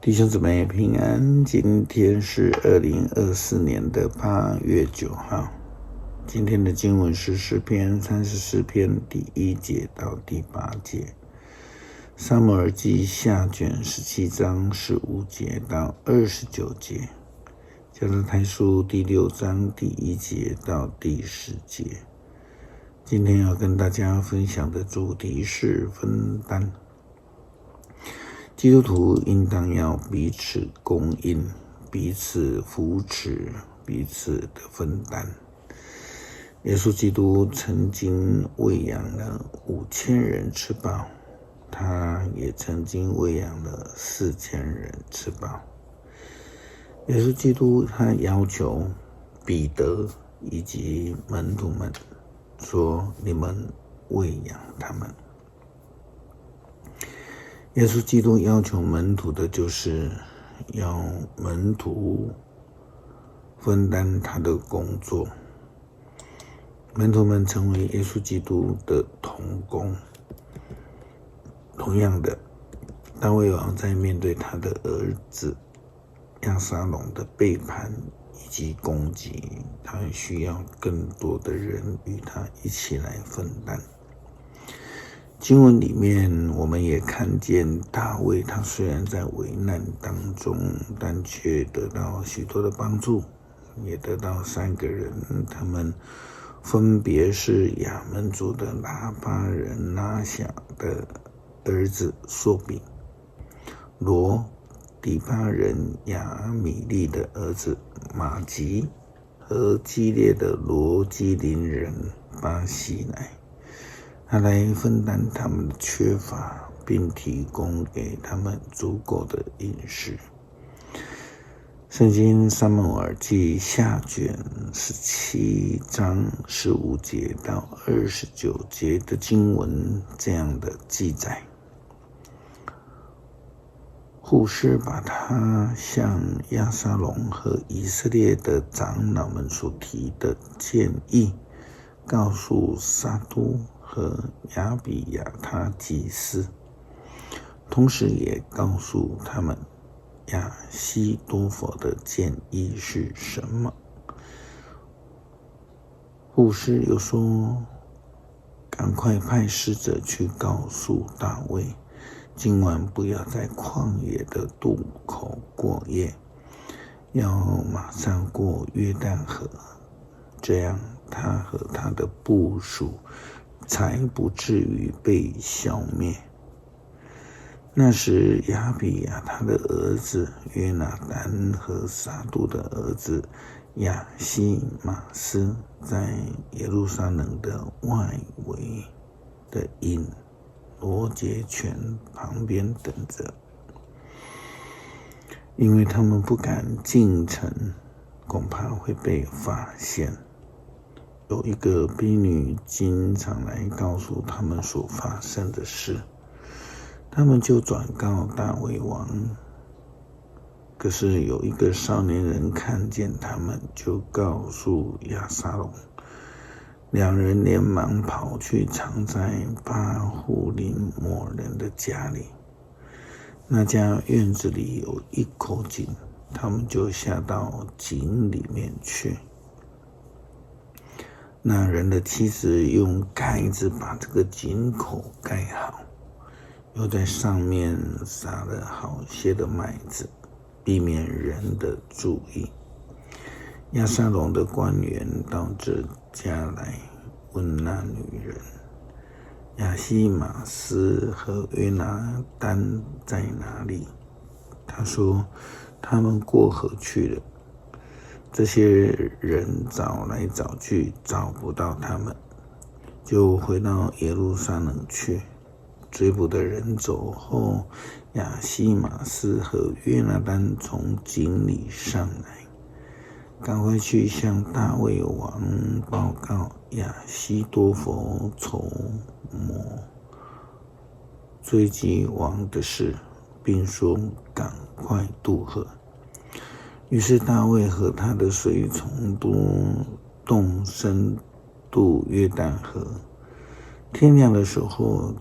弟兄姊妹平安，今天是2024年的8月9号。今天的经文是诗篇34篇第1节到第8节，撒母耳记下卷17章15节到29节，加拉太书第6章第1节到第10节。今天要跟大家分享的主题是分担。基督徒应当要彼此供应、彼此扶持、彼此的分担。耶稣基督曾经喂养了5000人吃饱，他也曾经喂养了4000人吃饱。耶稣基督他要求彼得以及门徒们说：你们喂养他们。耶稣基督要求门徒的就是要门徒分担他的工作，门徒们成为耶稣基督的同工。同样的，大卫王在面对他的儿子押沙龙的背叛以及攻击，他需要更多的人与他一起来分担。经文里面我们也看见大卫，他虽然在危难当中，但却得到许多的帮助，也得到3个人，他们分别是亚门族的拉巴人拿辖的儿子朔比，罗底巴人亚米利的儿子马吉，和基列的罗基林人巴西乃。他来分担他们的缺乏，并提供给他们足够的饮食。圣经撒母耳记下卷17章15节到29节的经文这样的记载：户施把他向押沙龙和以色列的长老们所提的建议告诉撒督和亚比亚他祭司，同时也告诉他们亚希多弗的建议是什么。户施又说：赶快派使者去告诉大卫，今晚不要在旷野的渡口过夜，要马上过约旦河，这样他和他的部属才不至于被消灭。那时亚比亚他的儿子约拿单和撒督的儿子亚希马斯在耶路撒冷的外围的隐罗节泉旁边等着，因为他们不敢进城，恐怕会被发现。有一个婢女经常来告诉他们所发生的事，他们就转告大卫王。可是有一个少年人看见他们，就告诉押沙龙，2人连忙跑去藏在巴户琳某人的家里。那家院子里有一口井，他们就下到井里面去。那人的妻子用盖子把这个井口盖好，又在上面撒了好些的麦子，避免人的注意。押沙龙的官员到这家来，问那女人亚希马斯和约拿单在哪里？他说他们过河去了。这些人找来找去，找不到他们，就回到耶路撒冷去。追捕的人走后，亚希马斯和约拿单从井里上来，赶快去向大卫王报告亚希多弗筹谋追击王的事，并说赶快渡河。于是大卫和他的随从都动身渡约旦河，天亮的时候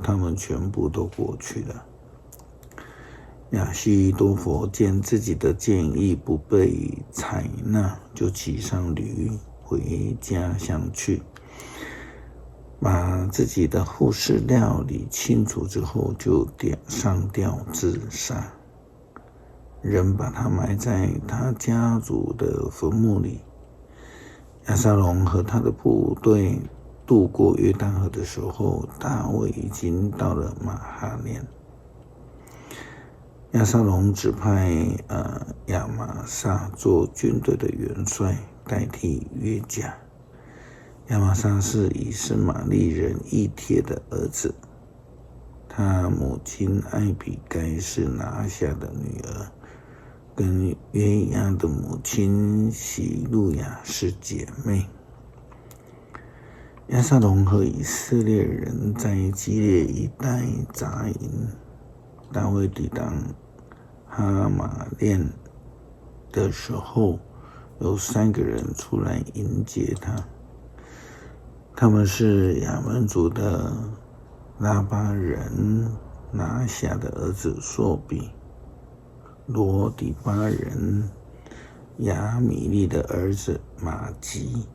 他们全部都过去了。亚悉多佛见自己的建议不被采纳，就骑上驴回家乡去，把自己的后事料理清楚之后，就上吊自杀。人把他埋在他家族的坟墓里。亚撒龙和他的部队渡过约旦河的时候，大卫已经到了马哈念。亚撒龙指派亚玛撒做军队的元帅，代替约甲。亚玛撒是以实玛利人以帖的儿子，他母亲艾比该是拿辖的女儿，跟约押的母亲喜路亚是姐妹。亚撒龙和以色列人在基列一带扎营，大卫抵达哈马练的时候，有3个人出来迎接他，他们是亚门族的拉巴人拿辖的儿子朔比，罗底巴人亚米利的儿子马吉，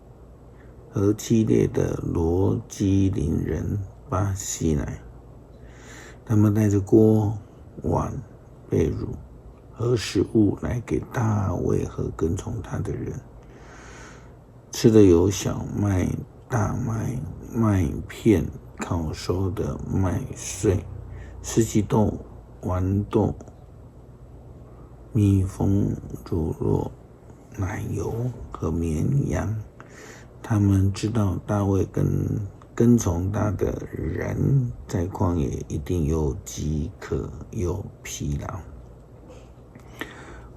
和基列的罗基林人巴西乃。他们带着锅、碗、被褥和食物来给大卫和跟从他的人。吃的有小麦、大麦、麦片、烤熟的麦穗、四季豆、豌豆、蜜蜂、乳酪、奶油和绵羊。他们知道大卫跟从他的人在旷野一定有饥渴有疲劳。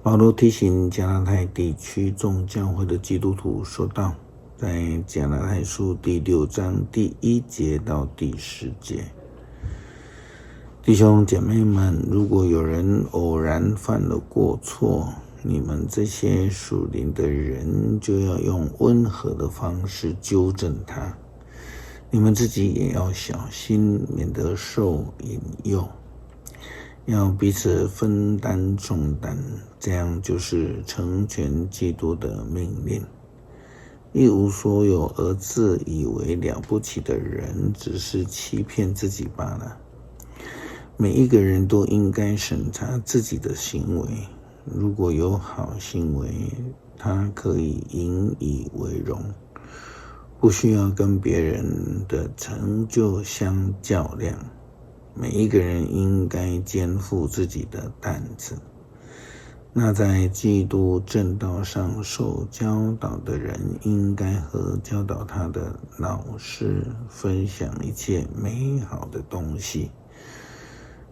保罗提醒加拉太地区众教会的基督徒说道，在加拉太书第6章第1节到第10节，弟兄姐妹们，如果有人偶然犯了过错，你们这些属灵的人就要用温和的方式纠正他，你们自己也要小心，免得受引诱，要彼此分担重担，这样就是成全基督的命令。一无所有而自以为了不起的人，只是欺骗自己罢了。每一个人都应该审查自己的行为，如果有好行为，他可以引以为荣，不需要跟别人的成就相较量。每一个人应该肩负自己的担子。那在基督正道上受教导的人，应该和教导他的老师分享一切美好的东西。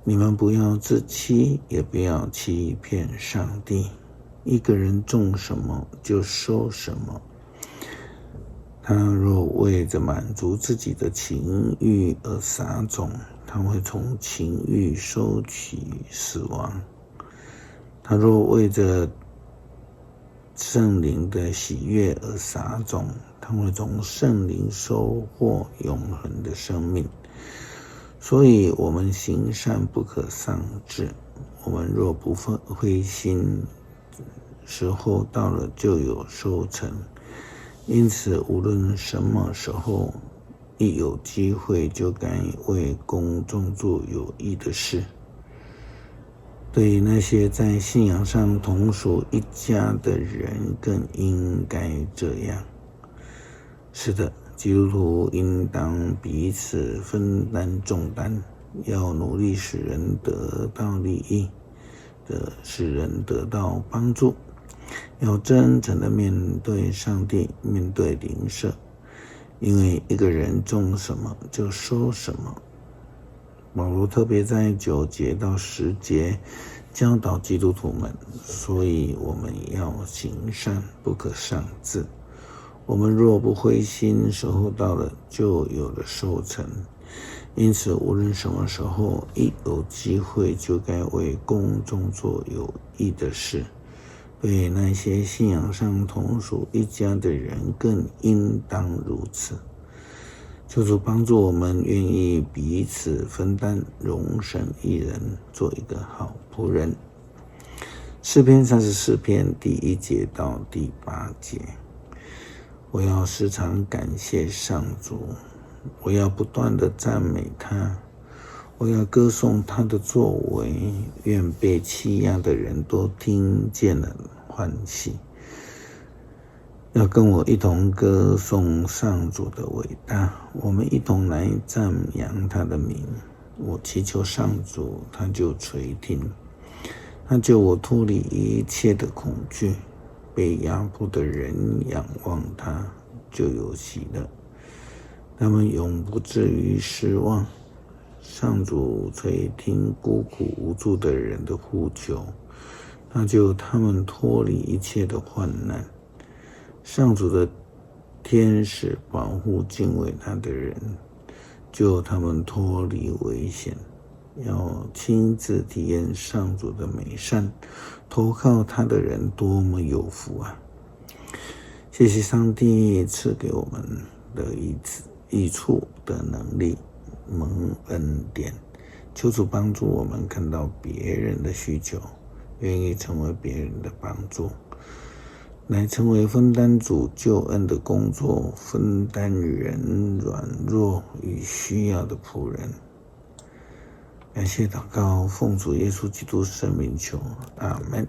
你们不要自欺，也不要欺骗上帝。一个人种什么就收什么。他若为着满足自己的情欲而撒种，他会从情欲收取死亡。他若为着圣灵的喜悦而撒种，他会从圣灵收获永恒的生命。所以我们行善不可丧志，我们若不灰心，时候到了就有收成。因此无论什么时候，一有机会就该为公众做有益的事。对那些在信仰上同属一家的人更应该这样。是的，基督徒应当彼此分担重担，要努力使人得到利益，使人得到帮助，要真诚的面对上帝，面对邻舍，因为一个人种什么就收什么。保罗特别在9节到10节教导基督徒们，所以我们要行善，不可丧志。我们若不灰心，时候到了就有了收成。因此无论什么时候，一有机会就该为公众做有益的事。对那些信仰上同属一家的人更应当如此。求主帮助我们愿意彼此分担，容神一人，做一个好仆人。诗篇34篇第1节到第8节，我要时常感谢上主，我要不断的赞美他，我要歌颂他的作为，愿被欺压的人都听见了欢喜。要跟我一同歌颂上主的伟大，我们一同来赞扬他的名。我祈求上主，他就垂听，他救我脱离一切的恐惧。被压迫的人仰望他，就有喜乐，他们永不至于失望。上主垂听孤苦无助的人的呼求，他救他们脱离一切的患难。上主的天使保护敬畏他的人，救他们脱离危险。要亲自体验上主的美善，投靠他的人多么有福啊！谢谢上帝赐给我们的益处的能力，蒙恩典。求主帮助我们看到别人的需求，愿意成为别人的帮助，来成为分担主救恩的工作，分担人软弱与需要的仆人。感谢祷告，奉主耶稣基督圣名求，阿们。